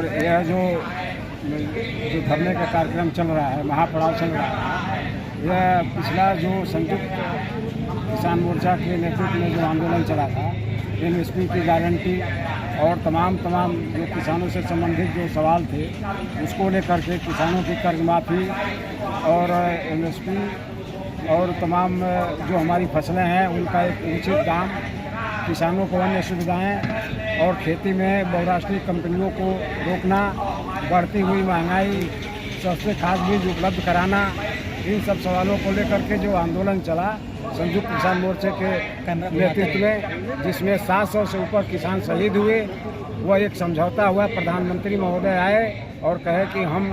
और यह जो धरने का कार्यक्रम चल रहा है, महापड़ाव चल रहा है, यह पिछला जो संयुक्त किसान मोर्चा के नेतृत्व में जो आंदोलन चला था, एमएसपी की गारंटी और तमाम जो किसानों से संबंधित जो सवाल थे उसको लेकर के किसानों की कर्ज माफ़ी और एमएसपी और तमाम जो हमारी फसलें हैं उनका एक उचित दाम, किसानों को अन्य सुविधाएं और खेती में बहुराष्ट्रीय कंपनियों को रोकना, बढ़ती हुई महंगाई, सस्ते खाद बीज उपलब्ध कराना, इन सब सवालों को लेकर के जो आंदोलन चला संयुक्त किसान मोर्चे के नेतृत्व में, जिसमें 700 से ऊपर किसान शहीद हुए, वह एक समझौता हुआ। प्रधानमंत्री महोदय आए और कहे कि हम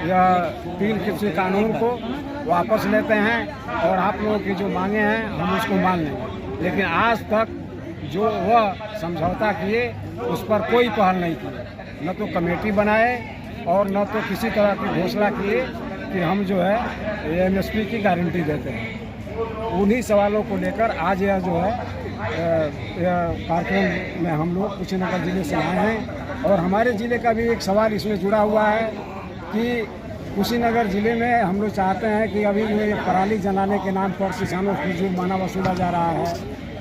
यह 3 कृषि कानून को वापस लेते हैं और आप लोगों की जो मांगे हैं हम उसको मान लेंगे। लेकिन आज तक जो वह समझौता किए उस पर कोई पहल नहीं की, न तो कमेटी बनाए और न तो किसी तरह की घोषणा किए कि हम जो है एमएसपी की गारंटी देते हैं। उन्हीं सवालों को लेकर आज यह जो है कार्यक्रम में हम लोग कुशीनगर जिले से आए हैं और हमारे ज़िले का भी एक सवाल इसमें जुड़ा हुआ है कि कुशीनगर ज़िले में हम लोग चाहते हैं कि अभी जो ये पराली जलाने के नाम पर किसानों की जुर्माना वसूला जा रहा है,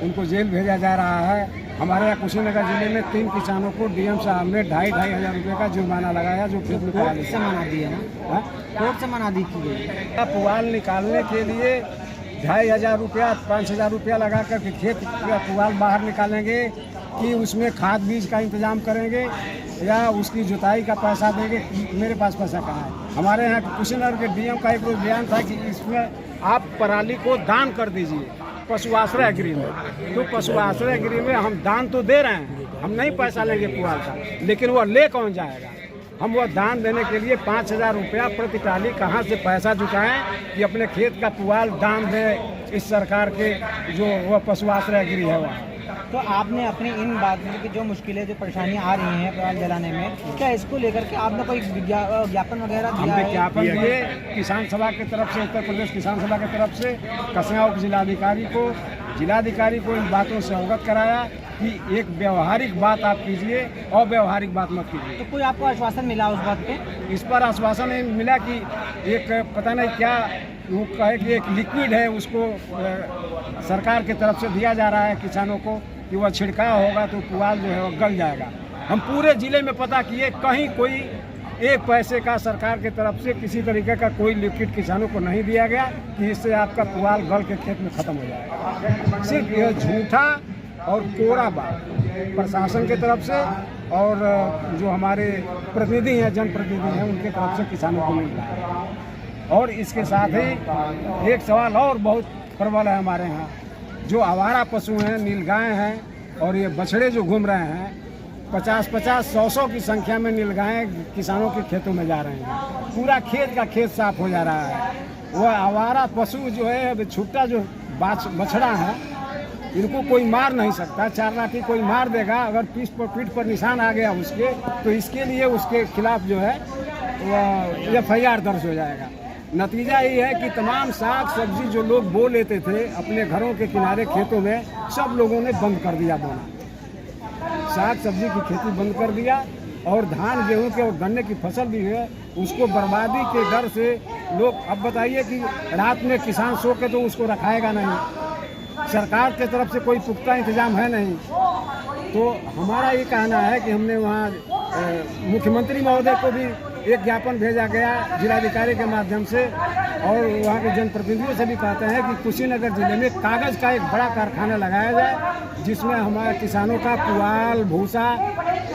उनको जेल भेजा जा रहा है। हमारे यहाँ कुशीनगर जिले में 3 किसानों को डीएम साहब ने 2,500 रुपये का जुर्माना लगाया, जो कोर्ट से मना दिया ना, कोर्ट से मना दी थी। पुआल निकालने के लिए 2,500 रुपया 5,000 रुपया लगा कर के खेत का पुआल बाहर निकालेंगे कि उसमें खाद बीज का इंतजाम करेंगे या उसकी जुताई का पैसा देंगे। मेरे पास पैसा कहाँ है? हमारे यहाँ कुशीनगर के डीएम का एक बयान था कि इसमें आप पराली को दान कर दीजिए पशु आश्रय गृह में। तो पशु आश्रय गृह में हम दान तो दे रहे हैं, हम नहीं पैसा लेंगे पुआल का, लेकिन वह ले कौन जाएगा? हम वह दान देने के लिए 5,000 रुपया प्रति टाली कहाँ से पैसा जुटाएं कि अपने खेत का पुआल दान दें इस सरकार के जो वह पशु आश्रय गृह है वहाँ। तो आपने अपनी इन बातों की जो मुश्किलें, जो परेशानियां आ रही हैं पुआल जलाने में, क्या इसको लेकर के आपने कोई ज्ञापन वगैरह दिया है? ज्ञापन दिए किसान सभा की तरफ से, उत्तर प्रदेश किसान सभा की तरफ से कस्या उप जिलाधिकारी को इन बातों से अवगत कराया कि एक व्यवहारिक बात आप कीजिए, अव्यवहारिक बात मत कीजिए। तो कोई आपको आश्वासन मिला उस बात पे? इस पर आश्वासन मिला कि एक पता नहीं क्या वो कहे कि एक लिक्विड है, उसको सरकार की तरफ से दिया जा रहा है किसानों को कि वह छिड़काव होगा तो पुआल जो है वह गल जाएगा। हम पूरे ज़िले में पता किए, कहीं कोई 1 पैसे का सरकार की तरफ से किसी तरीके का कोई लिक्विड किसानों को नहीं दिया गया कि इससे आपका पुआल गल के खेत में ख़त्म हो जाएगा। सिर्फ यह झूठा और कोरा बात प्रशासन की तरफ से और जो हमारे प्रतिनिधि हैं, जनप्रतिनिधि हैं, उनके तरफ से किसानों को मिल रहा है। और इसके साथ ही एक सवाल और बहुत प्रबल है हमारे यहाँ, जो आवारा पशु हैं, नीलगाय हैं और ये बछड़े जो घूम रहे हैं, 50-50, 100-100 की संख्या में नीलगायें किसानों के खेतों में जा रहे हैं। पूरा खेत का खेत साफ हो जा रहा है। वह आवारा पशु जो है, छुट्टा जो बछड़ा है, इनको कोई मार नहीं सकता। 4 लाठी कोई मार देगा, अगर पीठ पर निशान आ गया उसके, तो इसके लिए उसके खिलाफ जो है FIR दर्ज हो जाएगा। नतीजा ये है कि तमाम साग सब्जी जो लोग बो लेते थे अपने घरों के किनारे खेतों में, सब लोगों ने बंद कर दिया बोना। साग सब्जी की खेती बंद कर दिया और धान गेहूं के और गन्ने की फसल भी है, उसको बर्बादी के डर से लोग, अब बताइए कि रात में किसान सो के तो उसको रखाएगा नहीं, सरकार की तरफ से कोई पुख्ता इंतजाम है नहीं। तो हमारा ये कहना है कि हमने वहाँ मुख्यमंत्री महोदय को भी एक ज्ञापन भेजा गया जिलाधिकारी के माध्यम से, और वहाँ के जनप्रतिनिधियों से भी कहते हैं कि कुशीनगर जिले में कागज़ का एक बड़ा कारखाना लगाया जाए, जिसमें हमारे किसानों का पुआल भूसा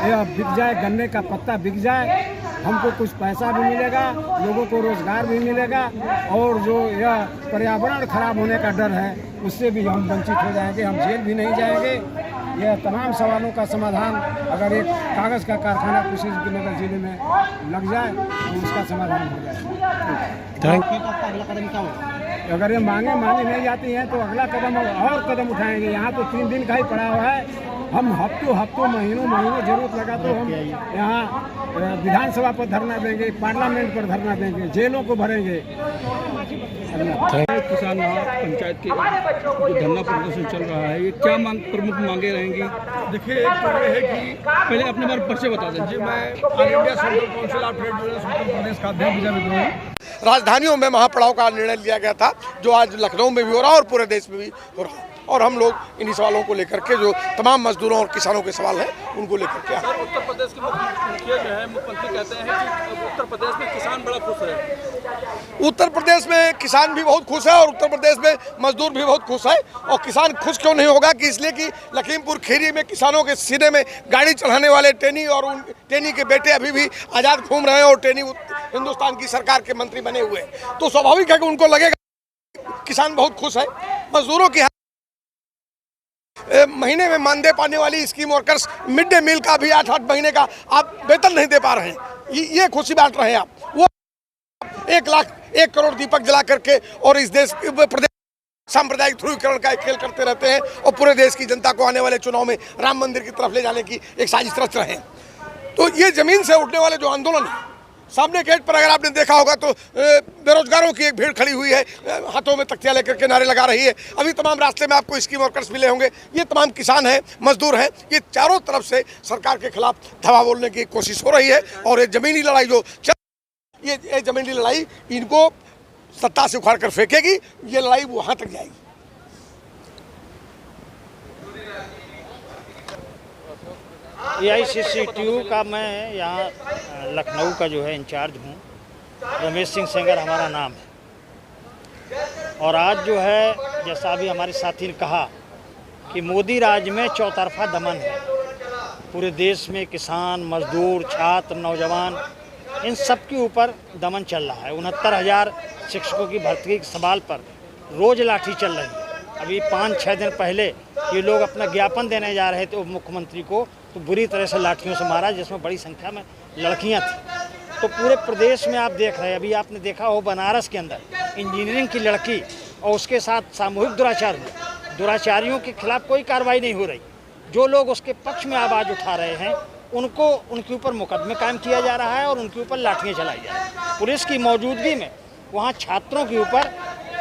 बिक जाए, गन्ने का पत्ता बिक जाए, हमको कुछ पैसा भी मिलेगा, लोगों को रोज़गार भी मिलेगा, और जो यह पर्यावरण खराब होने का डर है उससे भी हम वंचित हो जाएंगे, हम जेल भी नहीं जाएंगे। यह तमाम सवालों का समाधान अगर एक कागज़ का कारखाना कुशीनगर जिले में लग जाए तो उसका समाधान हो जाएगा। अगला कदम क्या होगा? अगर ये मांगे नहीं जाती हैं तो अगला कदम और कदम उठाएंगे। यहाँ तो 3 दिन का ही पड़ा हुआ है। हम हफ्तों महीनों जरूरत लगा तो हम यहाँ विधानसभा पर धरना देंगे, पार्लियामेंट पर धरना देंगे, जेलों को भरेंगे। किसान पंचायत के जो धरना प्रदर्शन चल रहा है, ये क्या प्रमुख मांगे रहेंगी? देखिए, एक तो ये है कि पहले अपने बारे में परिचय बता दें जी, मैं All India Central Council of Trade Unions Uttar Pradesh का अध्यक्ष विजय विद्रोही हूँ। राजधानियों में महापड़ाव का निर्णय लिया गया था, जो आज लखनऊ में भी हो रहा है और पूरे देश में भी हो रहा है। और हम लोग इन्हीं सवालों को लेकर के, जो तमाम मजदूरों और किसानों के सवाल हैं, उनको लेकर के सर, उत्तर प्रदेश के मुखिया जो है, मुख्यमंत्री कहते हैं कि उत्तर प्रदेश में किसान बड़ा खुश है। उत्तर प्रदेश में किसान भी बहुत खुश है और उत्तर प्रदेश में मजदूर भी बहुत खुश है। और किसान खुश क्यों नहीं होगा कि इसलिए कि लखीमपुर खीरी में किसानों के सीने में गाड़ी चढ़ाने वाले टेनी और उन टेनी के बेटे अभी भी आज़ाद घूम रहे हैं और टेनी हिंदुस्तान की सरकार के मंत्री बने हुए हैं। तो स्वाभाविक है कि उनको लगेगा किसान बहुत खुश है। मजदूरों की महीने में मानदेय पाने वाली scheme workers mid day meal का भी 8-8 महीने का आप वेतन नहीं दे पा रहे हैं, ये खुशी बांट रहे हैं आप। वो 1 करोड़ दीपक जला करके और इस देश प्रदेश सांप्रदायिक ध्रुवीकरण का एक खेल करते रहते हैं और पूरे देश की जनता को आने वाले चुनाव में राम मंदिर की तरफ ले जाने की एक साजिश रच रहे हैं। तो ये जमीन से उठने वाले जो आंदोलन है, सामने गेट पर अगर आपने देखा होगा तो बेरोजगारों की एक भीड़ खड़ी हुई है, हाथों में तख्तियां लेकर के नारे लगा रही है। अभी तमाम रास्ते में आपको स्कीम वर्कर्स मिले होंगे, ये तमाम किसान हैं, मजदूर हैं। ये चारों तरफ से सरकार के खिलाफ धावा बोलने की कोशिश हो रही है और ये जमीनी लड़ाई जो ये जमीनी लड़ाई इनको सत्ता से उखाड़ कर फेंकेगी, ये लड़ाई वहां तक जाएगी। AICCTU का मैं यहाँ लखनऊ का जो है इंचार्ज हूँ। रमेश सिंह सेंगर हमारा नाम है। और आज जो है, जैसा अभी हमारे साथी ने कहा कि मोदी राज में चौतरफा दमन है। पूरे देश में किसान, मजदूर, छात्र, नौजवान, इन सब के ऊपर दमन चल रहा है। 69,000 शिक्षकों की भर्ती के सवाल पर रोज़ लाठी चल रही है। अभी 5-6 दिन पहले ये लोग अपना ज्ञापन देने जा रहे थे उप मुख्यमंत्री को, तो बुरी तरह से लाठियों से मारा, जिसमें बड़ी संख्या में लड़कियां थीं। तो पूरे प्रदेश में आप देख रहे हैं, अभी आपने देखा हो बनारस के अंदर इंजीनियरिंग की लड़की और उसके साथ सामूहिक दुराचार हुआ। दुराचारियों के खिलाफ कोई कार्रवाई नहीं हो रही। जो लोग उसके पक्ष में आवाज़ उठा रहे हैं उनके ऊपर मुकदमे कायम किया जा रहा है और उनके ऊपर लाठियाँ चलाई जा रही हैं। पुलिस की मौजूदगी में वहाँ छात्रों के ऊपर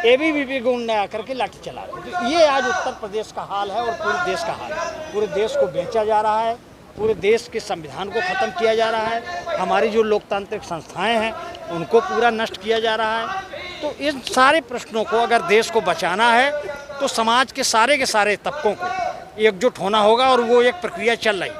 ABVP गुंड आकर के लाठी चला रहे हैं। तो ये आज उत्तर प्रदेश का हाल है और पूरे देश का हाल है। पूरे देश को बेचा जा रहा है, पूरे देश के संविधान को ख़त्म किया जा रहा है, हमारी जो लोकतांत्रिक संस्थाएं हैं उनको पूरा नष्ट किया जा रहा है। तो इन सारे प्रश्नों को अगर देश को बचाना है तो समाज के सारे तबकों को एकजुट होना होगा और वो एक प्रक्रिया चल रही।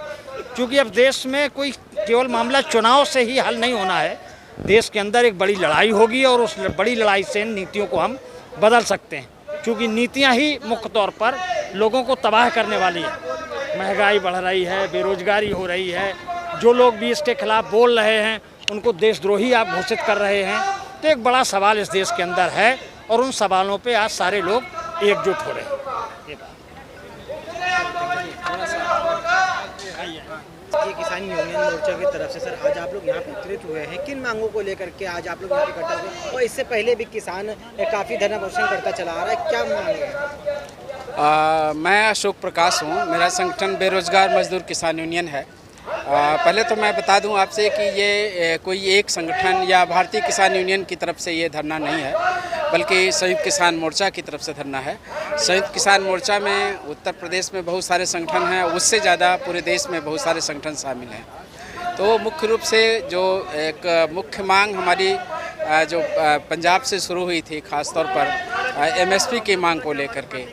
क्योंकि अब देश में कोई केवल मामला चुनाव से ही हल नहीं होना है, देश के अंदर एक बड़ी लड़ाई होगी और उस बड़ी लड़ाई से नीतियों को हम बदल सकते हैं। क्योंकि नीतियां ही मुख्य तौर पर लोगों को तबाह करने वाली है। महंगाई बढ़ रही है, बेरोजगारी हो रही है, जो लोग भी इसके खिलाफ बोल रहे हैं उनको देशद्रोही आप घोषित कर रहे हैं। तो एक बड़ा सवाल इस देश के अंदर है और उन सवालों पे आज सारे लोग एकजुट हो रहे हैं। ये किसान यूनियन मोर्चा की तरफ से सर आज आप लोग यहाँ पे एकत्रित हुए हैं, किन मांगों को लेकर के आज आप लोग यहाँ पे इकट्ठा हुए? और इससे पहले भी किसान काफ़ी धरना प्रदर्शन करता चला आ रहा है, क्या मांगे हैं? मैं अशोक प्रकाश हूँ। मेरा संगठन बेरोजगार मजदूर किसान यूनियन है। पहले तो मैं बता दूं आपसे कि ये कोई एक संगठन या भारतीय किसान यूनियन की तरफ से ये धरना नहीं है, बल्कि संयुक्त किसान मोर्चा की तरफ से धरना है। संयुक्त किसान मोर्चा में उत्तर प्रदेश में बहुत सारे संगठन हैं, उससे ज़्यादा पूरे देश में बहुत सारे संगठन शामिल हैं। तो मुख्य रूप से जो एक मुख्य मांग हमारी जो पंजाब से शुरू हुई थी, ख़ास तौर पर MSP की मांग को लेकर के,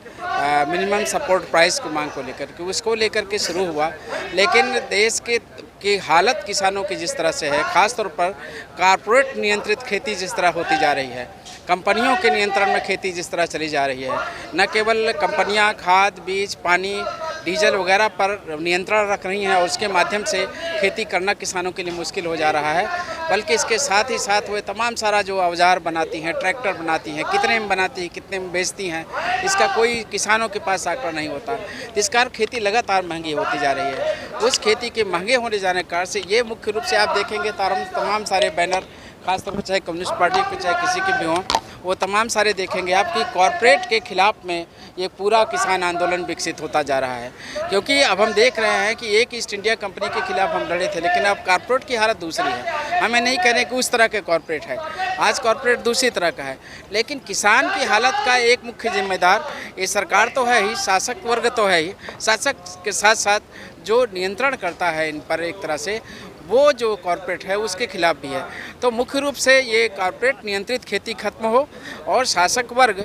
मिनिमम सपोर्ट प्राइस को मांग को लेकर के, उसको लेकर के शुरू हुआ। लेकिन देश की हालत किसानों की जिस तरह से है, ख़ास तौर पर कारपोरेट नियंत्रित खेती जिस तरह होती जा रही है, कंपनियों के नियंत्रण में खेती जिस तरह चली जा रही है, न केवल कंपनियां खाद, बीज, पानी, डीजल वगैरह पर नियंत्रण रख रही हैं और उसके माध्यम से खेती करना किसानों के लिए मुश्किल हो जा रहा है, बल्कि इसके साथ ही साथ वे तमाम सारा जो औजार बनाती हैं, ट्रैक्टर बनाती हैं, कितने में बनाती हैं, कितने में बेचती हैं, इसका कोई किसानों के पास आंकड़ा नहीं होता। इस कारण खेती लगातार महंगी होती जा रही है। उस खेती के महंगे होने जाने के कारण से ये मुख्य रूप से आप देखेंगे तमाम सारे बैनर, खासतौर पर चाहे कम्युनिस्ट पार्टी के चाहे किसी के भी हों, वो तमाम सारे देखेंगे आप कि कॉरपोरेट के खिलाफ में ये पूरा किसान आंदोलन विकसित होता जा रहा है। क्योंकि अब हम देख रहे हैं कि एक ईस्ट इंडिया कंपनी के खिलाफ हम लड़े थे, लेकिन अब कॉरपोरेट की हालत दूसरी है। हमें नहीं कह रहे कि उस तरह के कॉरपोरेट है, आज कॉरपोरेट दूसरी तरह का है, लेकिन किसान की हालत का एक मुख्य जिम्मेदार ये सरकार तो है ही, शासक वर्ग तो है ही, शासक के साथ साथ जो नियंत्रण करता है इन पर एक तरह से वो जो कॉरपोरेट है उसके खिलाफ भी है। तो मुख्य रूप से ये कॉरपोरेट नियंत्रित खेती खत्म हो और शासक वर्ग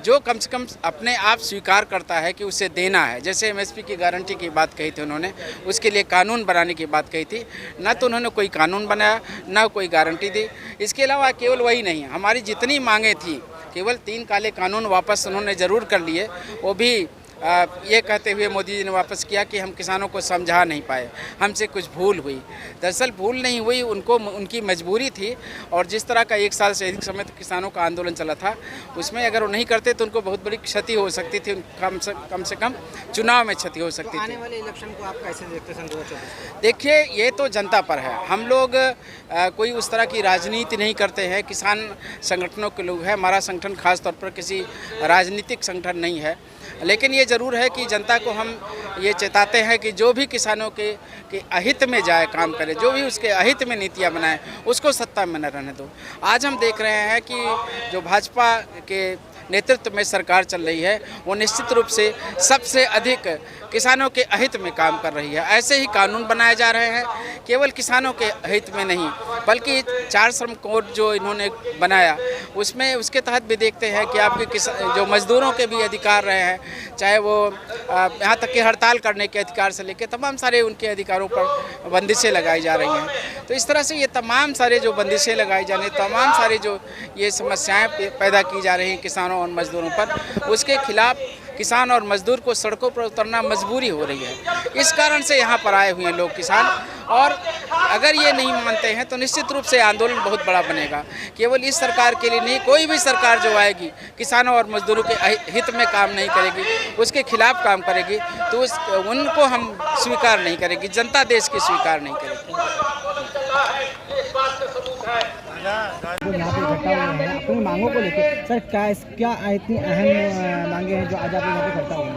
जो कम से कम अपने आप स्वीकार करता है कि उसे देना है, जैसे एमएसपी की गारंटी की बात कही थी उन्होंने, उसके लिए कानून बनाने की बात कही थी, ना तो उन्होंने कोई कानून बनाया ना कोई गारंटी दी। इसके अलावा केवल वही नहीं, हमारी जितनी मांगें थी केवल 3 काले कानून वापस उन्होंने ज़रूर कर लिए, वो भी ये कहते हुए मोदी जी ने वापस किया कि हम किसानों को समझा नहीं पाए, हमसे कुछ भूल हुई। दरअसल भूल नहीं हुई, उनकी मजबूरी थी और जिस तरह का 1 साल से अधिक समय तक किसानों का आंदोलन चला था उसमें अगर वो नहीं करते तो उनको बहुत बड़ी क्षति हो सकती थी, कम से कम चुनाव में क्षति हो सकती थी। आने वाले इलेक्शन को आप कैसे देखते हैं 2024? देखिए ये तो जनता पर है, हम लोग कोई उस तरह की राजनीति नहीं करते हैं, किसान संगठनों के लोग हैं, हमारा संगठन खास तौर पर किसी राजनीतिक संगठन नहीं है, लेकिन ये ज़रूर है कि जनता को हम ये चेताते हैं कि जो भी किसानों के अहित में जाए काम करे, जो भी उसके अहित में नीतियाँ बनाए उसको सत्ता में न रहने दो। आज हम देख रहे हैं कि जो भाजपा के नेतृत्व में सरकार चल रही है वो निश्चित रूप से सबसे अधिक किसानों के अहित में काम कर रही है। ऐसे ही कानून बनाए जा रहे हैं, केवल किसानों के हित में नहीं बल्कि 4 श्रम कोड जो इन्होंने बनाया उसमें उसके तहत भी देखते हैं कि आपके जो मजदूरों के भी अधिकार रहे हैं, चाहे वो यहाँ तक कि हड़ताल करने के अधिकार से लेकर तमाम सारे उनके अधिकारों पर बंदिशें लगाई जा रही हैं। तो इस तरह से ये तमाम सारे जो बंदिशें लगाई जाने, तमाम सारे जो ये समस्याएं पैदा की जा रही हैं किसानों और मजदूरों पर, उसके खिलाफ किसान और मजदूर को सड़कों पर उतरना मजबूरी हो रही है। इस कारण से यहाँ पर आए हुए हैं लोग किसान, और अगर ये नहीं मानते हैं तो निश्चित रूप से आंदोलन बहुत बड़ा बनेगा। केवल इस सरकार के लिए नहीं, कोई भी सरकार जो आएगी किसानों और मजदूरों के हित में काम नहीं करेगी, उसके खिलाफ काम करेगी, तो उनको हम स्वीकार नहीं करेगी, जनता देश की स्वीकार नहीं करेगी। जो यहाँ पे इकट्ठा हुए हैं अपनी मांगों को लेकर, सर क्या इतनी अहम मांगे हैं जो आज आप यहाँ पे इकट्ठा हुए हैं?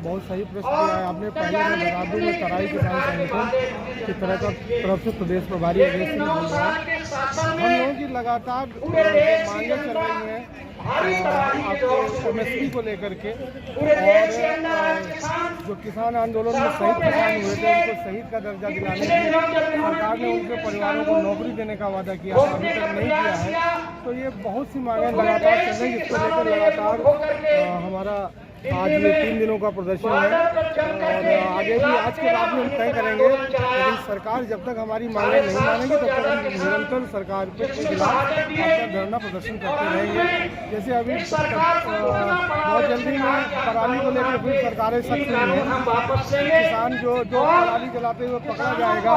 बहुत सही प्रश्न किया है आपने। पहले मैं बता दूँ, मैं तराई किसान संगठन की तरफ से प्रदेश प्रभारी अजय सिंह बोल रहा हूँ। हम लोगों की लगातार मांगे चल रही हैं आपके एमएसपी को लेकर के, और जो किसान आंदोलन में शहीद किसान हुए थे उनको शहीद का दर्जा दिलाने की सरकार ने उनके परिवारों को नौकरी देने का वादा किया था, अभी तक नहीं किया है। तो ये बहुत सी मांगें लगातार चल रही, जिसको लेकर लगातार हमारा आज ये 3 दिनों का प्रदर्शन है, और आगे भी आज के बाद में हम तय करेंगे। लेकिन सरकार जब तक हमारी मांगें नहीं मानेगी तब तक हम निरंतर सरकार के खिलाफ आपका धरना प्रदर्शन करते रहेंगे। जैसे अभी बहुत जल्दी में पराली को लेकर फिर सरकारें सख्त हुई हैं। किसान जो पराली जलाते हुए पकड़ा जाएगा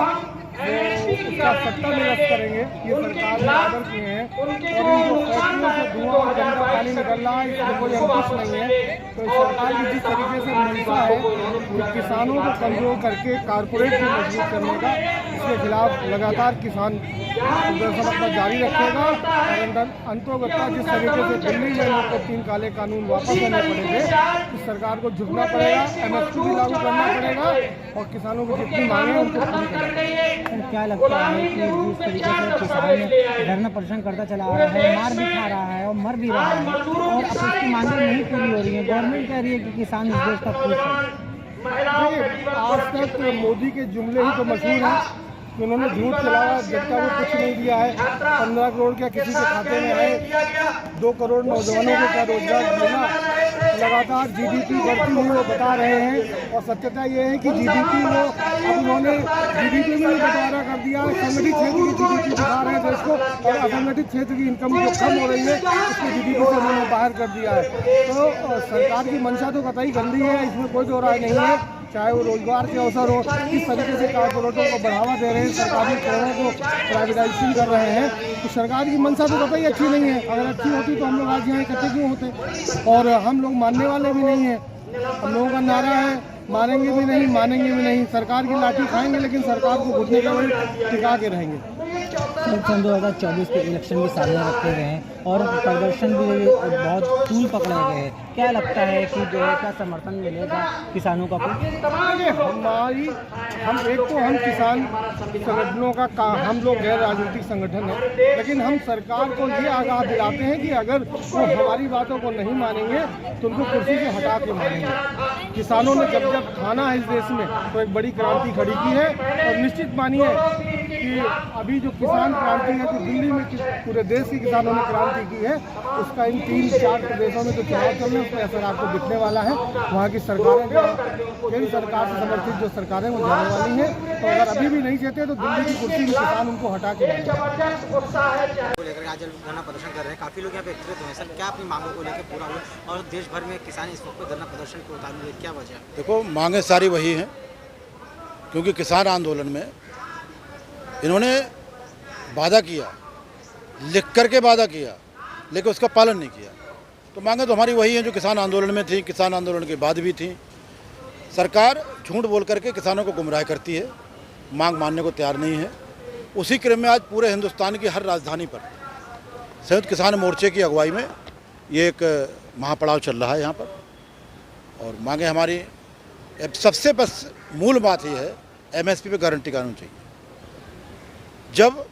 वो उसका सट्टा निरस्त करेंगे, ये सरकार ने ऑर्डर किए हैं। और इनको फैक्ट्रियों से धुआं और गंदा पानी निकल रहा है, इसमें कोई अंकुश नहीं है। तो सरकार की जिस तरीके से मंशा है कि किसानों को कंट्रोल करके कारपोरेट को मजबूत करने का, इसके खिलाफ लगातार किसान प्रदर्शन अपना जारी रखेगा। और अंतोगत्ता जिस तरीके से दिल्ली में लोग को 3 काले कानून वापस लेने पड़ेंगे, इस सरकार को झुकना पड़ेगा, एमएसपी भी लागू करना पड़ेगा और किसानों की जितनी मांगे हैं उनको पूरी करना पड़ेगा। क्या लगता है कि जिस तरीके से किसान धरना प्रदर्शन करता चला आ रहा है, मार भी खा रहा है और मर भी रहा है, और अब उसकी मांगें नहीं पूरी हो रही है, गवर्नमेंट कह रही है कि किसान इस देश का खुश है। आज तक मोदी के जुमले ही तो मशहूर हैं कि उन्होंने झूठ चलाया, जनता को कुछ नहीं दिया है। 15 करोड़ क्या किसी के खाते में है, 2 करोड़ नौजवानों को क्या रोजगार देना, लगातार जीडीपी बढ़ती हुई वो बता रहे हैं। और सत्यता ये है कि जीडीपी वो अब उन्होंने जीडीपी में भी बंटवारा कर दिया है। संगठित क्षेत्र की जीडीपी दिखा रहे हैं देश को, और असंगठित क्षेत्र की इनकम जो कम हो रही है उसको जीडीपी से उन्होंने बाहर कर दिया है। तो सरकार की मंशा तो कतई गंदी है, इसमें कोई दो राय नहीं है। चाहे वो रोजगार के अवसर हो, किस तरीके से कारपोरेटों को बढ़ावा दे रहे हैं, सरकारी खबरों को प्राइवेटाइजेशन कर रहे हैं, तो सरकार की मंशा तो कतई अच्छी नहीं है। अगर अच्छी होती तो हम लोग आज यहाँ इकट्ठे क्यों होते। और हम लोग मानने वाले भी नहीं हैं। हम लोगों का नारा है, मानेंगे भी नहीं, मानेंगे भी नहीं। सरकार की लाठी खाएंगे लेकिन सरकार को घुटने के बल टिका के रहेंगे। सन 2024 के इलेक्शन भी सामने रखे गए हैं और प्रदर्शन भी बहुत तूल पकड़े गए हैं। क्या लगता है कि जो है क्या समर्थन मिलेगा किसानों का? हम किसान संगठनों का हम लोग गैर राजनीतिक संगठन है, लेकिन हम सरकार को ये आगाह दिलाते हैं कि अगर वो हमारी बातों को नहीं मानेंगे तो उनको कुर्सी से हटा के मानेंगे। किसानों ने जब खाना है इस देश में तो एक बड़ी क्रांति खड़ी की है और निश्चित मानिए कि अभी जो किसान क्रांति है, तो दिल्ली में पूरे देश के किसानों ने क्रांति की है, उसका इन 3-4 प्रदेशों में जो चुनाव चल रहे हैं उसमें असर आपको दिखने वाला है। वहाँ की सरकारें केंद्र सरकार से समर्थित जो सरकारें वो जाने वाली हैं, तो अगर अभी भी नहीं चाहते तो दिल्ली की कुर्सी में किसान उनको हटा के लेकर आज धरना प्रदर्शन कर रहे हैं, काफी लोग यहाँ पे एकत्रित हुए हैं। सर, क्या अपनी मांगों को लेकर पूरा हुआ और देश भर में किसान इस वक्त धरना प्रदर्शन को उतार हुए, क्या वजह? देखो, मांगे सारी वही हैं, क्योंकि किसान आंदोलन में इन्होंने वादा किया, लिख करके वादा किया, लेकिन उसका पालन नहीं किया। तो मांगे तो हमारी वही हैं जो किसान आंदोलन में थी, किसान आंदोलन के बाद भी थी। सरकार झूठ बोल करके किसानों को गुमराह करती है, मांग मानने को तैयार नहीं है। उसी क्रम में आज पूरे हिंदुस्तान की हर राजधानी पर संयुक्त किसान मोर्चे की अगुवाई में ये एक महापड़ाव चल रहा है यहाँ पर। और मांगे हमारी सबसे बस मूल बात ये है, MSP पे गारंटी कानून चाहिए। जब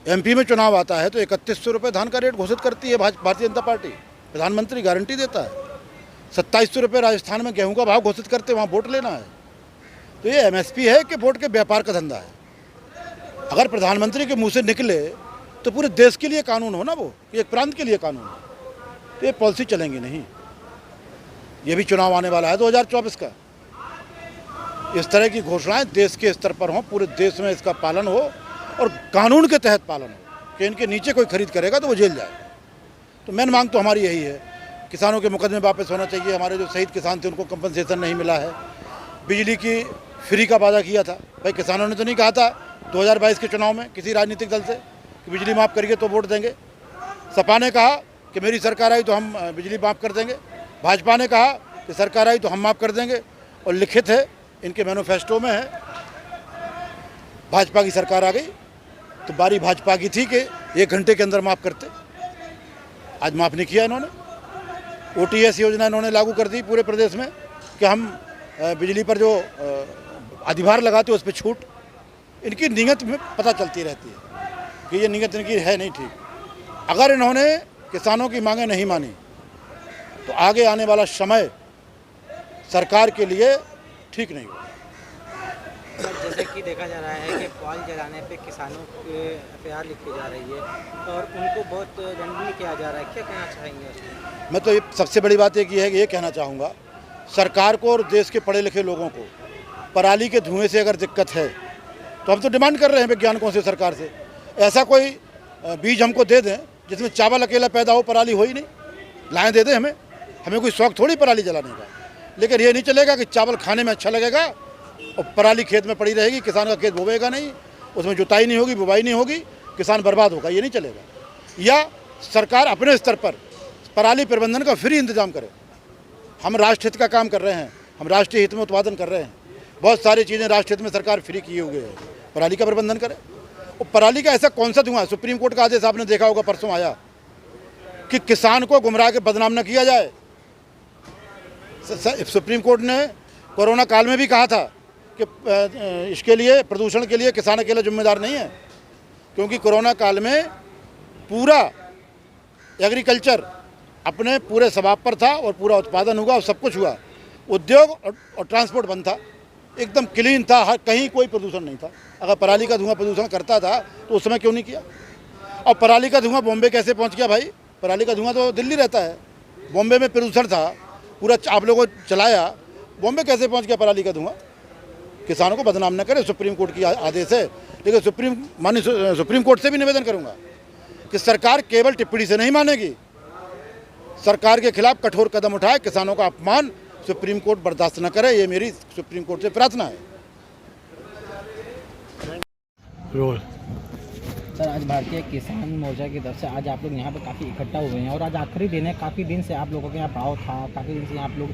MP में चुनाव आता है तो 3100 रुपये धान का रेट घोषित करती है भारतीय जनता पार्टी, प्रधानमंत्री गारंटी देता है। 2700 रुपये राजस्थान में गेहूं का भाव घोषित करते, वहाँ वोट लेना है। तो ये MSP है कि वोट के व्यापार का धंधा है? अगर प्रधानमंत्री के मुंह से निकले तो पूरे देश के लिए कानून हो ना, वो एक प्रांत के लिए कानून है, तो ये पॉलिसी चलेंगी नहीं। ये भी चुनाव आने वाला है 2024 का। इस तरह की घोषणाएं देश के स्तर पर हों, पूरे देश में इसका पालन हो और कानून के तहत पालन हो कि इनके नीचे कोई खरीद करेगा तो वो जेल जाए। तो मेन मांग तो हमारी यही है, किसानों के मुकदमे वापस होना चाहिए। हमारे जो शहीद किसान थे उनको कंपनसेशन नहीं मिला है। बिजली की फ्री का वादा किया था, भाई किसानों ने तो नहीं कहा था 2022 के चुनाव में किसी राजनीतिक दल से कि बिजली माफ़ करिए तो वोट देंगे। सपा ने कहा कि मेरी सरकार आई तो हम बिजली माफ़ कर देंगे। भाजपा ने कहा कि सरकार आई तो हम माफ़ कर देंगे, और लिखित है इनके मैनिफेस्टो में है भाजपा की सरकार आ गई तो बारी भाजपा की थी कि 1 घंटे के अंदर माफ़ करते। आज माफ़ नहीं किया इन्होंने। OTS योजना इन्होंने लागू कर दी पूरे प्रदेश में कि हम बिजली पर जो अधिभार लगाते उस पर छूट। इनकी नीयत में पता चलती रहती है कि ये नीयत इनकी है नहीं ठीक। अगर इन्होंने किसानों की मांगें नहीं मानी तो आगे आने वाला समय सरकार के लिए ठीक नहीं होगा। जैसे कि देखा जा रहा है कि कॉल जलाने पे किसानों के FIR लिखी जा रही है और उनको बहुत दंडनीय किया जा रहा है, क्या कहना चाहेंगे उसमें? मैं तो ये सबसे बड़ी बात एक ये है कि ये कहना चाहूँगा सरकार को और देश के पढ़े लिखे लोगों को, पराली के धुएं से अगर दिक्कत है तो हम तो डिमांड कर रहे हैं वैज्ञानिकों से, सरकार से ऐसा कोई बीज हमको दे दें जिसमें चावल अकेला पैदा हो, पराली हो ही नहीं, लाएँ दे दें हमें। हमें कोई शौक थोड़ी पराली जलाने का, लेकिन ये नहीं चलेगा कि चावल खाने में अच्छा लगेगा और पराली खेत में पड़ी रहेगी, किसान का खेत बोवेगा नहीं, उसमें जुताई नहीं होगी, बुवाई नहीं होगी, किसान बर्बाद होगा, ये नहीं चलेगा। या सरकार अपने स्तर पर पराली प्रबंधन का फ्री इंतजाम करे। हम राष्ट्र हित का काम कर रहे हैं, हम राष्ट्रीय हित में उत्पादन कर रहे हैं, बहुत सारी चीज़ें राष्ट्र हित में सरकार फ्री किए हुए है, पराली का प्रबंधन करे। और पराली का ऐसा कौन सा धुआं है? सुप्रीम कोर्ट का आदेश आपने देखा होगा, परसों आया कि किसान को गुमराह के बदनाम न किया जाए। सुप्रीम कोर्ट ने कोरोना काल में भी कहा था कि इसके लिए, प्रदूषण के लिए किसान अकेला जिम्मेदार नहीं है, क्योंकि कोरोना काल में पूरा एग्रीकल्चर अपने पूरे स्वभाव पर था और पूरा उत्पादन हुआ और सब कुछ हुआ। उद्योग और ट्रांसपोर्ट बंद था, एकदम क्लीन था, हर कहीं कोई प्रदूषण नहीं था। अगर पराली का धुआं प्रदूषण करता था तो उस समय क्यों नहीं किया? और पराली का धुआं बॉम्बे कैसे पहुंच गया भाई? पराली का धुआं तो दिल्ली रहता है, बॉम्बे में प्रदूषण था पूरा, आप लोगों को चलाया, बॉम्बे कैसे पहुंच गया पराली का धुआं? किसानों को बदनाम न करे, सुप्रीम कोर्ट की आदेश है। लेकिन सुप्रीम कोर्ट से भी निवेदन करूंगा कि सरकार केवल टिप्पणी से नहीं मानेगी, सरकार के खिलाफ कठोर कदम उठाए। किसानों का अपमान सुप्रीम कोर्ट बर्दाश्त न करे, ये मेरी सुप्रीम कोर्ट से प्रार्थना है। सर आज भारतीय किसान मोर्चा की तरफ से आज आप लोग यहाँ पे काफ़ी इकट्ठा हुए हैं और आज आखिरी दिन है, काफ़ी दिन से आप लोगों के यहाँ भाव था, काफ़ी दिन से आप लोग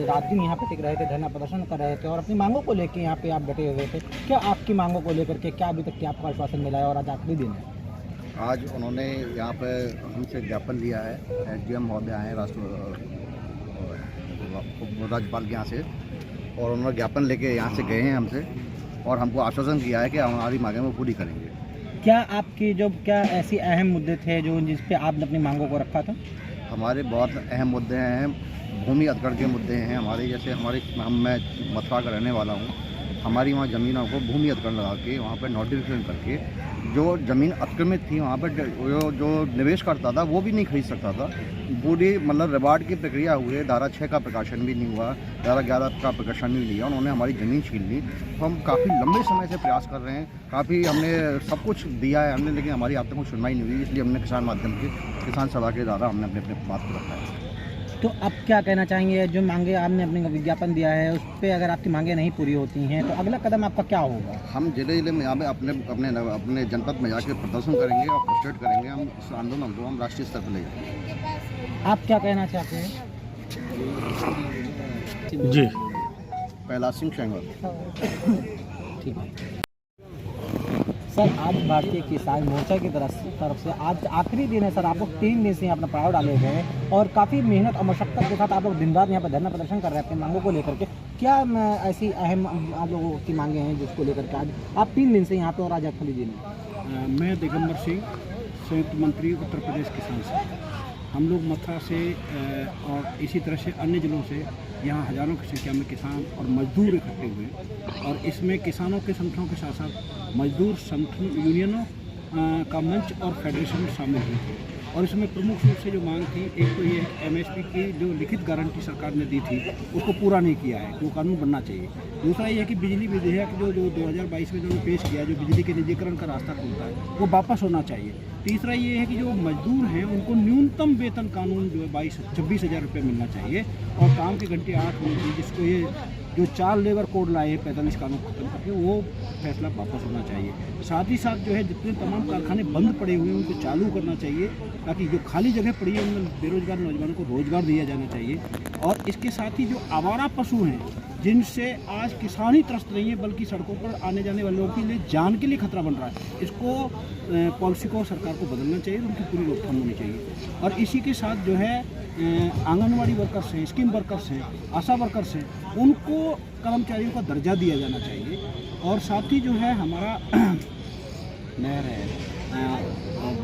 रात दिन यहाँ पे टिक रहे थे, धरना प्रदर्शन कर रहे थे और अपनी मांगों को लेकर यहाँ पे आप डटे हुए थे। क्या आपकी मांगों को लेकर के क्या अभी तक क्या आपको आश्वासन मिला है और आज आखिरी दिन है? आज उन्होंने यहाँ पर हमसे ज्ञापन लिया है, SDM महोदय आए राज्यपाल के यहाँ से, और उन्होंने ज्ञापन लेके यहाँ से गए हैं हमसे और हमको आश्वासन किया है कि हमारी मांगें वो पूरी करेंगे। क्या आपकी जो क्या ऐसी अहम मुद्दे थे जो जिस पे आपने अपनी मांगों को रखा था? हमारे बहुत अहम मुद्दे हैं, भूमि अधिग्रहण के मुद्दे हैं हमारे। जैसे मैं मथुरा का रहने वाला हूँ, हमारी वहाँ ज़मीनों को भूमि अधिग्रहण लगा के वहाँ पर नोटिफिकेशन करके जो ज़मीन अतिक्रमित थी वहाँ पर जो निवेश करता था वो भी नहीं खरीद सकता था। पूरी मतलब रिवार्ड की प्रक्रिया हुई, धारा 6 का प्रकाशन भी नहीं हुआ, धारा 11 का प्रकाशन भी नहीं हुआ, उन्होंने हमारी ज़मीन छीन ली। तो हम काफ़ी लंबे समय से प्रयास कर रहे हैं, काफ़ी हमने सब कुछ दिया है हमने, लेकिन हमारी अब तक कोई सुनवाई नहीं हुई। इसलिए हमने किसान माध्यम के किसान सभा के द्वारा हमने अपने बात को रखा है। तो अब क्या कहना चाहेंगे, जो मांगे आपने अपने विज्ञापन दिया है उस पर अगर आपकी मांगे नहीं पूरी होती हैं तो अगला कदम आपका क्या होगा? हम जिले में यहाँ पे अपने जनपद में जाके प्रदर्शन करेंगे और प्रोस्टेट करेंगे। हम इस आंदोलन को हम राष्ट्रीय स्तर पर ले जाएंगे। आप क्या कहना चाहते हैं? जी पहला सिंह शेंगर। ठीक है सर, आज भारतीय किसान मोर्चा की तरफ से आज आखिरी दिन है सर, आप लोग 3 दिन से यहाँ अपना पड़ाव डाले हुए हैं और काफ़ी मेहनत और मशक्क़त के साथ आप लोग दिन रात यहाँ पर धरना प्रदर्शन कर रहे हैं अपनी मांगों को लेकर के। क्या ऐसी अहम आप लोगों की मांगे हैं जिसको लेकर के आज आप 3 दिन से यहाँ पे और आज आखिरी दिन है? मैं दिगंबर सिंह, संयुक्त मंत्री उत्तर प्रदेश किसान संघ। हम लोग मथुरा से और इसी तरह से अन्य जिलों से यहाँ हज़ारों की संख्या में किसान और मजदूर इकट्ठे हुए और इसमें किसानों के संगठनों के साथ साथ मजदूर संगठन यूनियनों का मंच और फेडरेशन शामिल हुए थे। और इसमें प्रमुख रूप से जो मांग थी, एक तो ये MSP की जो लिखित गारंटी सरकार ने दी थी उसको पूरा नहीं किया है, वो कानून बनना चाहिए। दूसरा ये है कि बिजली विधेयक जो 2022 में इन्होंने पेश किया, जो बिजली के निजीकरण का रास्ता खोलता है, वो वापस होना चाहिए। तीसरा ये है कि जो मजदूर हैं उनको न्यूनतम वेतन कानून जो है 26,000 रुपये मिलना चाहिए और काम के घंटे 8 होने चाहिए, जिसको ये जो 4 लेबर कोड लाए 45 कानून खत्म करके वो फैसला वापस होना चाहिए। साथ ही साथ जो है जितने तमाम कारखाने बंद पड़े हुए हैं उनको चालू करना चाहिए, ताकि जो खाली जगह पड़ी है उनमें बेरोजगार नौजवानों को रोजगार दिया जाना चाहिए। और इसके साथ ही जो आवारा पशु हैं जिनसे आज किसान ही त्रस्त नहीं है बल्कि सड़कों पर आने जाने वाले लोगों के लिए जान के लिए खतरा बन रहा है, इसको पॉलिसी को सरकार को बदलना चाहिए, उनकी पूरी रोकथाम होनी चाहिए। और इसी के साथ जो है आंगनवाड़ी वर्कर्स हैं, स्कीम वर्कर्स हैं, आशा वर्कर्स हैं, उनको कर्मचारियों का दर्जा दिया जाना चाहिए। और साथ ही जो है हमारा नहर है,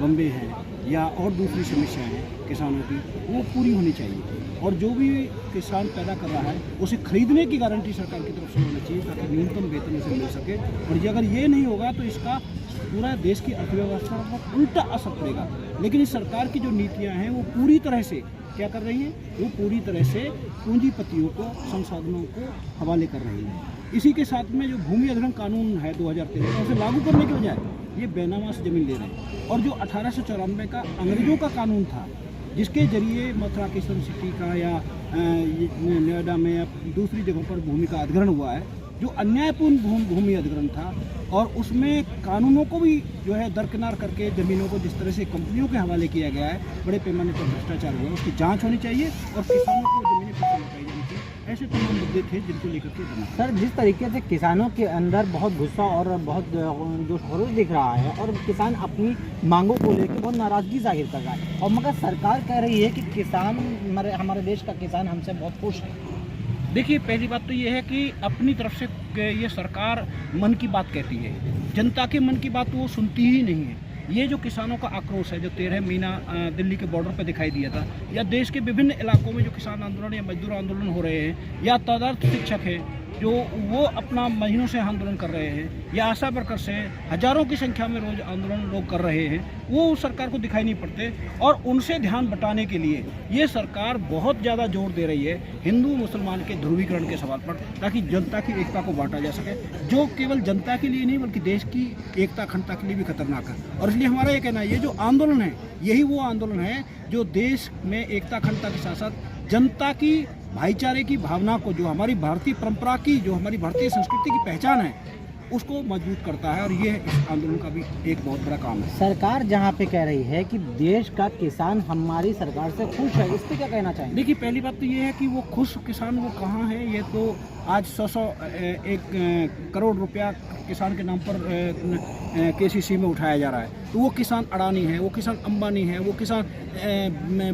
बम्बे है या और दूसरी समस्याएं हैं किसानों की, वो पूरी होनी चाहिए। और जो भी किसान पैदा कर रहा है उसे खरीदने की गारंटी सरकार की तरफ से होनी चाहिए ताकि न्यूनतम वेतन उसे मिल सके। और अगर ये नहीं होगा तो इसका पूरा देश की अर्थव्यवस्था पर उल्टा असर पड़ेगा। लेकिन इस सरकार की जो नीतियाँ हैं वो पूरी तरह से क्या कर रही हैं, वो पूरी तरह से पूंजीपतियों को, संसाधनों को हवाले कर रही है। इसी के साथ में जो भूमि अधिग्रहण कानून है 2013 उसे लागू करने के बजाय ये बेनामा से जमीन ले रहे हैं। और जो 1894 का अंग्रेजों का कानून था, जिसके जरिए मथुरा की सन सिटी का या नोएडा में या दूसरी जगहों पर भूमि का अधिग्रहण हुआ है, जो अन्यायपूर्ण भूमि अधिग्रहण था, और उसमें कानूनों को भी जो है दरकिनार करके ज़मीनों को जिस तरह से कंपनियों के हवाले किया गया है, बड़े पैमाने पर भ्रष्टाचार हुआ, उसकी जांच होनी चाहिए और किसानों को ज़मीनें फिर से लौटाई जानी चाहिए। ऐसे तमाम मुद्दे थे जिनको लेकर के बना। सर, जिस तरीके से किसानों के अंदर बहुत गुस्सा और बहुत जो खरोश दिख रहा है और किसान अपनी मांगों को लेकर बहुत नाराज़गी जाहिर कर रहा है, और मगर सरकार कह रही है कि किसान हमारे देश का किसान हमसे बहुत खुश है। देखिए, पहली बात तो ये है कि अपनी तरफ से ये सरकार मन की बात कहती है, जनता के मन की बात वो सुनती ही नहीं है। ये जो किसानों का आक्रोश है, जो 13 महीना दिल्ली के बॉर्डर पर दिखाई दिया था, या देश के विभिन्न इलाकों में जो किसान आंदोलन या मजदूर आंदोलन हो रहे हैं, या तदर्थ शिक्षक है जो वो अपना महीनों से आंदोलन कर रहे हैं, या आशा वर्कर्स हैं, हजारों की संख्या में रोज आंदोलन लोग कर रहे हैं, वो सरकार को दिखाई नहीं पड़ते। और उनसे ध्यान बटाने के लिए ये सरकार बहुत ज़्यादा जोर दे रही है हिंदू मुसलमान के ध्रुवीकरण के सवाल पर, ताकि जनता की एकता को बांटा जा सके, जो केवल जनता के लिए नहीं बल्कि देश की एकता अखंडता के लिए भी खतरनाक है। और इसलिए हमारा ये कहना है, ये जो आंदोलन है यही वो आंदोलन है जो देश में एकता अखंडता के साथ साथ जनता की भाईचारे की भावना को, जो हमारी भारतीय परंपरा की, जो हमारी भारतीय संस्कृति की पहचान है, उसको मजबूत करता है, और ये इस आंदोलन का भी एक बहुत बड़ा काम है। सरकार जहाँ पे कह रही है कि देश का किसान हमारी सरकार से खुश है, इस पे क्या कहना चाहेंगे? देखिए, पहली बात तो ये है कि वो खुश किसान वो कहाँ है। ये तो आज 100 करोड़ रुपया किसान के नाम पर KCC में उठाया जा रहा है। तो वो किसान अडानी है, वो किसान अंबानी है, वो किसान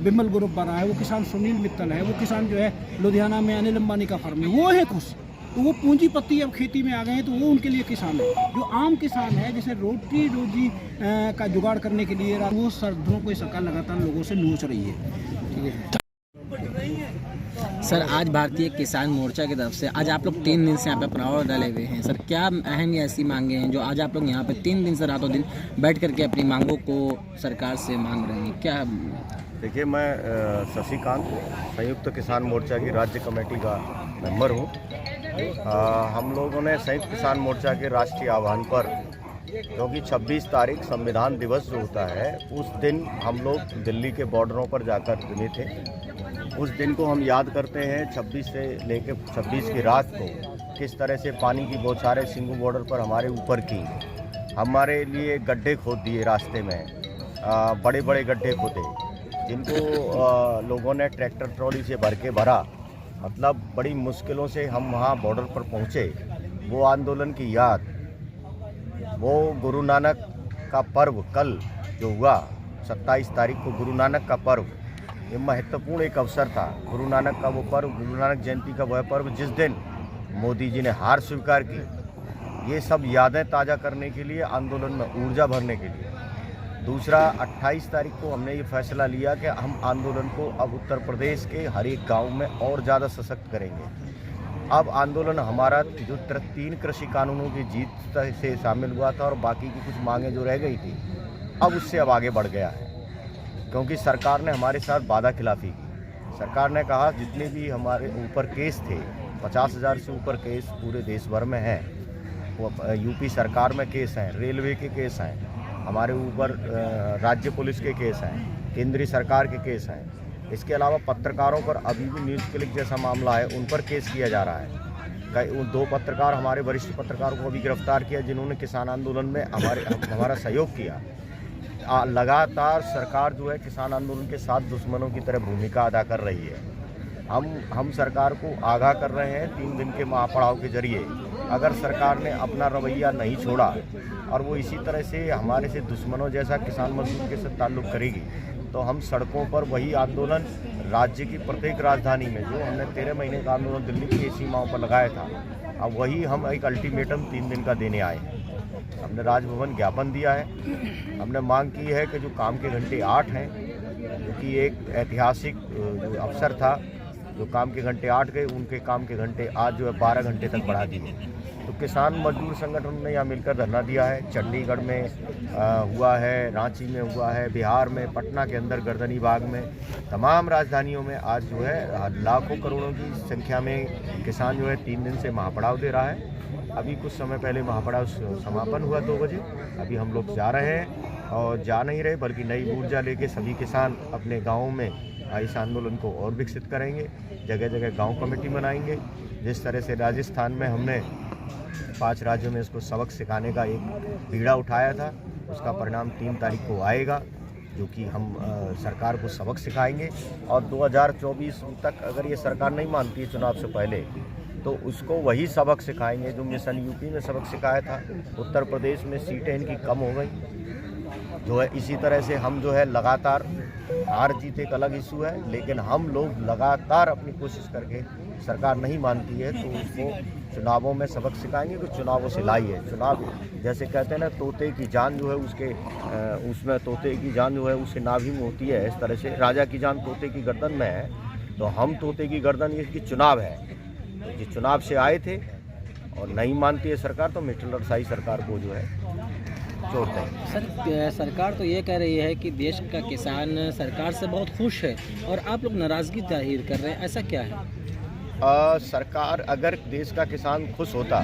बिमल ग्रुप बना है, वो किसान सुनील मित्तल है, वो किसान जो है लुधियाना में अनिल अंबानी का फर्म है, वो है खुश। तो वो पूंजीपति अब खेती में आ गए हैं, तो वो उनके लिए किसान है। जो आम किसान है, जैसे रोटी रोजी का जुगाड़ करने के लिए वो सर्दियों को सरकार लगातार लोगों से नोच रही है। ठीक है सर, आज भारतीय किसान मोर्चा की तरफ से आज आप लोग 3 दिन से यहाँ पे प्रावधान डाले हुए हैं। सर, क्या अहम या ऐसी मांगे हैं जो आज आप लोग यहाँ पे 3 दिन से रातों दिन बैठ करके अपनी मांगों को सरकार से मांग रहे हैं? क्या? देखिए, मैं शशिकांत, संयुक्त किसान मोर्चा की राज्य कमेटी का मेंबर हूँ। हम लोगों ने संयुक्त किसान मोर्चा के राष्ट्रीय आह्वान पर, क्योंकि 26 तारीख संविधान दिवस जो होता है, उस दिन हम लोग दिल्ली के बॉर्डरों पर जाकर मिले थे। उस दिन को हम याद करते हैं। 26 से लेकर 26 की रात को किस तरह से पानी की बौछारें सिंगू बॉर्डर पर हमारे ऊपर की, हमारे लिए गड्ढे खोद दिए रास्ते में, बड़े बड़े गड्ढे खोदे, जिनको लोगों ने ट्रैक्टर ट्रॉली से भर के भरा। मतलब बड़ी मुश्किलों से हम वहाँ बॉर्डर पर पहुँचे। वो आंदोलन की याद, वो गुरु नानक का पर्व कल जो हुआ 27 तारीख को, गुरु नानक का पर्व, ये महत्वपूर्ण एक अवसर था। गुरु नानक का वो पर्व, गुरु नानक जयंती का वह पर्व जिस दिन मोदी जी ने हार स्वीकार की, ये सब यादें ताज़ा करने के लिए, आंदोलन में ऊर्जा भरने के लिए। दूसरा, 28 तारीख को हमने ये फैसला लिया कि हम आंदोलन को अब उत्तर प्रदेश के हर एक गाँव में और ज़्यादा सशक्त करेंगे। अब आंदोलन हमारा जो 3 कृषि कानूनों की जीत से शामिल हुआ था और बाकी की कुछ मांगें जो रह गई थी, अब उससे अब आगे बढ़ गया है, क्योंकि सरकार ने हमारे साथ वादा खिलाफी की। सरकार ने कहा जितने भी हमारे ऊपर केस थे, 50,000 से ऊपर केस पूरे देश भर में हैं, वो यूपी सरकार में केस हैं, रेलवे के केस हैं, हमारे ऊपर राज्य पुलिस के केस हैं, केंद्रीय सरकार के केस हैं। इसके अलावा पत्रकारों पर अभी भी न्यूज़ क्लिक जैसा मामला है, उन पर केस किया जा रहा है। 2 पत्रकार, हमारे वरिष्ठ पत्रकारों को अभी गिरफ्तार किया, जिन्होंने किसान आंदोलन में हमारा सहयोग किया। लगातार सरकार जो है किसान आंदोलन के साथ दुश्मनों की तरह भूमिका अदा कर रही है। हम सरकार को आगाह कर रहे हैं 3 दिन के महापड़ाव के जरिए। अगर सरकार ने अपना रवैया नहीं छोड़ा और वो इसी तरह से हमारे से दुश्मनों जैसा किसान मजदूर के साथ ताल्लुक़ करेगी, तो हम सड़कों पर वही आंदोलन राज्य की प्रत्येक राजधानी में, जो हमने 13 महीने का आंदोलन दिल्ली की सीमाओं पर लगाया था, अब वही हम एक अल्टीमेटम 3 दिन का देने आए हैं। हमने राजभवन ज्ञापन दिया है। हमने मांग की है कि जो काम के घंटे 8 हैं, जो कि एक ऐतिहासिक जो अवसर था, जो काम के घंटे 8 गए, उनके काम के घंटे आज जो है 12 घंटे तक बढ़ा दिए। तो किसान मजदूर संगठन ने यहाँ मिलकर धरना दिया है। चंडीगढ़ में हुआ है, रांची में हुआ है, बिहार में, पटना के अंदर गर्दनी बाग में, तमाम राजधानियों में आज जो है लाखों करोड़ों की संख्या में किसान जो है 3 दिन से महापड़ाव दे रहा है। अभी कुछ समय पहले महापड़ाव समापन हुआ 2 बजे। अभी हम लोग जा रहे हैं और जा नहीं रहे, बल्कि नई ऊर्जा लेके सभी किसान अपने गाँवों में इस आंदोलन को और विकसित करेंगे। जगह जगह गांव कमेटी बनाएंगे। जिस तरह से राजस्थान में हमने 5 राज्यों में इसको सबक सिखाने का एक बीड़ा उठाया था, उसका परिणाम 3 तारीख को आएगा, जो कि हम सरकार को सबक सिखाएंगे। और 2024 तक अगर ये सरकार नहीं मानती है चुनाव से पहले, तो उसको वही सबक सिखाएंगे जो मिशन यूपी में सबक सिखाया था। उत्तर प्रदेश में सीटें इनकी कम हो गई जो है। इसी तरह से हम जो है लगातार, हार जीत एक अलग इशू है, लेकिन हम लोग लगातार अपनी कोशिश करके, सरकार नहीं मानती है तो उसको चुनावों में सबक सिखाएंगे कि चुनावों से लाई है। चुनाव जैसे कहते हैं ना, तोते की जान जो है उसके उसमें तोते की जान जो है उसके नाभि में होती है, इस तरह से राजा की जान तोते की गर्दन में है। तो हम तोते की गर्दन, ये चुनाव है। तो ये चुनाव से आए थे और नहीं मानती है सरकार, तो मिट्टल शाही सरकार को जो है छोड़ते हैं। सर, सरकार तो ये कह रही है कि देश का किसान सरकार से बहुत खुश है और आप लोग नाराज़गी जाहिर कर रहे हैं, ऐसा क्या है? सरकार, अगर देश का किसान खुश होता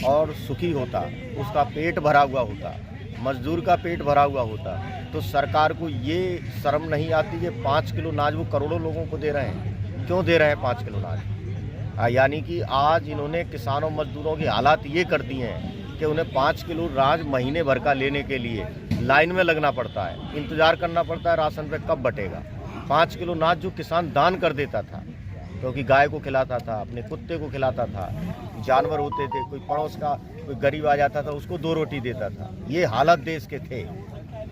और सुखी होता, उसका पेट भरा हुआ होता, मजदूर का पेट भरा हुआ होता, तो सरकार को ये शर्म नहीं आती कि 5 किलो अनाज वो करोड़ों लोगों को दे रहे हैं। क्यों दे रहे हैं 5 किलो अनाज? यानी कि आज इन्होंने किसानों मजदूरों की हालात ये कर दिए हैं कि उन्हें 5 किलो अनाज महीने भर का लेने के लिए लाइन में लगना पड़ता है, इंतज़ार करना पड़ता है राशन पे कब बटेगा। 5 किलो अनाज जो किसान दान कर देता था, क्योंकि गाय को खिलाता था, अपने कुत्ते को खिलाता था, जानवर होते थे, कोई पड़ोस का कोई गरीब आ जाता था उसको 2 रोटी देता था। ये हालत देश के थे।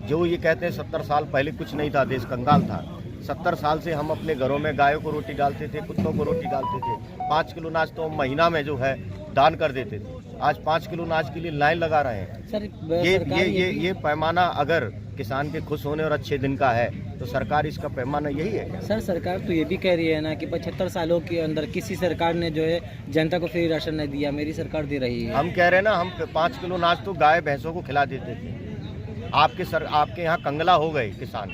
जो ये कहते हैं 70 साल पहले कुछ नहीं था, देश कंगाल था। 70 साल से हम अपने घरों में गायों को रोटी डालते थे, कुत्तों को रोटी डालते थे। 5 किलो अनाज तो हम महीना में जो है दान कर देते थे। आज 5 किलो अनाज के लिए लाइन लगा रहे हैं। सर ये पैमाना अगर किसान के खुश होने और अच्छे दिन का है तो सरकार इसका पैमाना यही है क्या? सर सरकार तो ये भी कह रही है ना कि 75 सालों के अंदर किसी सरकार ने जो है जनता को फ्री राशन नहीं दिया, मेरी सरकार दे रही है। हम कह रहे हैं ना, हम 5 किलो अनाज तो गाय भैंसों को खिला देते थे। आपके यहाँ कंगला हो गए किसान,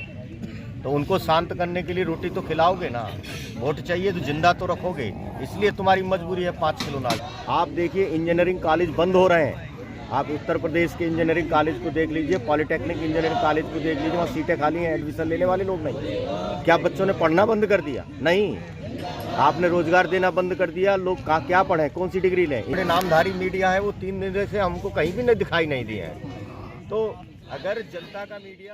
तो उनको शांत करने के लिए रोटी तो खिलाओगे ना। वोट चाहिए तो जिंदा तो रखोगे, इसलिए तुम्हारी मजबूरी है 5 किलो अनाज। आप देखिए इंजीनियरिंग कॉलेज बंद हो रहे हैं। आप उत्तर प्रदेश के इंजीनियरिंग कॉलेज को देख लीजिए, पॉलिटेक्निक इंजीनियरिंग कॉलेज को देख लीजिए, वहाँ सीटें खाली हैं, एडमिशन लेने वाले लोग नहीं। क्या बच्चों ने पढ़ना बंद कर दिया? नहीं, आपने रोजगार देना बंद कर दिया। लोग क्या पढ़े, कौन सी डिग्री लें? इतने नामधारी मीडिया है वो 3 दिन से हमको कहीं भी नहीं दिखाई नहीं दिए हैं। तो अगर जनता का मीडिया